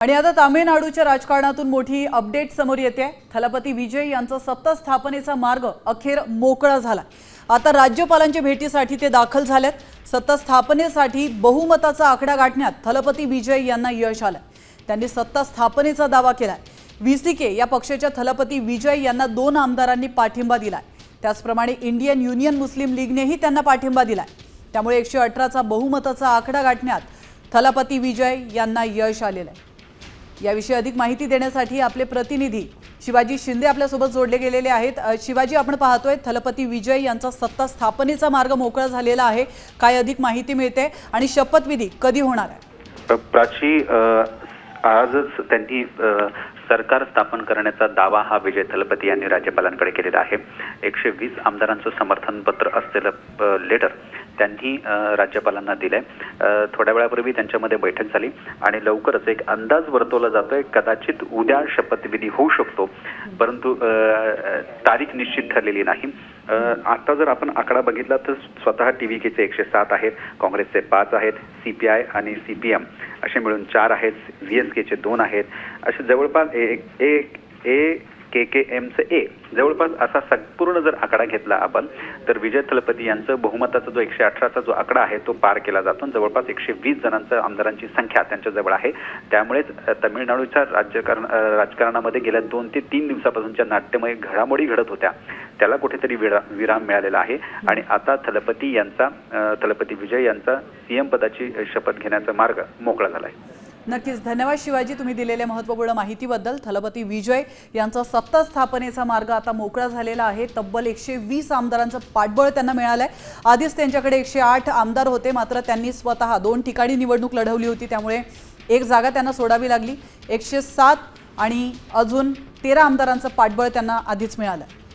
आणि आता तामिळनाडूच्या राजकारणातून मोठी अपडेट समोर येते आहे। थलपती विजय यांचा सत्ता स्थापनेचा मार्ग अखेर मोकळा झाला। आता राज्यपालांच्या भेटीसाठी ते दाखल झालेत। सत्ता स्थापनेसाठी बहुमताचा आकडा गाठण्यात थलपती विजय यांना यश आलं। त्यांनी सत्ता स्थापनेचा दावा केलाय। व्हीसीके या पक्षाच्या थलपती विजय यांना 2 आमदारांनी पाठिंबा दिलाय। त्याचप्रमाणे इंडियन युनियन मुस्लिम लीगनेही त्यांना पाठिंबा दिलाय। त्यामुळे 118चा बहुमताचा आकडा गाठण्यात थलपती विजय यांना यश आलेलं आहे। याविषयी अधिक माहिती देण्यासाठी आपले प्रतिनिधी शिवाजी शिंदे आपल्यासोबत जोडले गेलेले आहेत। शिवाजी, आपण पाहतोय थलपती विजय यांचा सत्ता स्थापनेचा मार्ग मोकळा झालेला आहे। काय अधिक माहिती मिळते आणि शपथविधी कधी होणार आहे? प्राची, आजच त्यांनी सरकार स्थापन करण्याचा दावा हा विजय थलपती यांनी राज्यपालांकडे केलेला आहे। 120 आमदारांचं समर्थन पत्र असलेलं लेटर त्यांनी राज्यपालांना दिलंय। थोड्या वेळापूर्वी त्यांच्यामध्ये बैठक झाली आणि लवकरच एक अंदाज वर्तवला जातोय, कदाचित उद्या शपथविधी होऊ शकतो, परंतु तारीख निश्चित ठरलेली नाही। आता जर आपण आकडा बघितला तर स्वतः टीव्हीकेचे 107 आहेत, काँग्रेसचे 5 आहेत, सीपीआय आणि सीपीएम असे मिळून 4 आहेत, व्हीएसकेचे 2 आहेत, असे जवळपास केकेएमचे 1 जवळपास असा संपूर्ण जर आकडा घेतला आपण तर विजय थलपती यांचं बहुमताचा जो 118चा जो आकडा आहे तो पार केला जातो। जवळपास 120 जणांच्या आमदारांची संख्या त्यांच्याजवळ आहे। त्यामुळेच तमिळनाडूच्या राजकारणामध्ये गेल्या 2 ते 3 दिवसापासूनच्या नाट्यमय घडामोडी घडत होत्या, त्याला कुठेतरी विराम मिळालेला आहे आणि आता थलपती विजय यांचा सीएम पदाची शपथ घेण्याचा मार्ग मोकळा झाला आहे। नक्कीच, धन्यवाद शिवाजी तुम्ही दिलेल्या महत्त्वपूर्ण माहितीबद्दल। थलपती विजय यांचा सत्ता स्थापनेचा मार्ग आता मोकळा झालेला आहे। तब्बल 120 आमदारांचं पाठबळ त्यांना मिळालंय। आधीच त्यांच्याकडे 108 आमदार होते, मात्र त्यांनी स्वतः 2 ठिकाणी निवडणूक लढवली होती, त्यामुळे एक जागा त्यांना सोडावी लागली। 107 आणि अजून 13 आमदारांचं पाठबळ त्यांना आधीच मिळालं।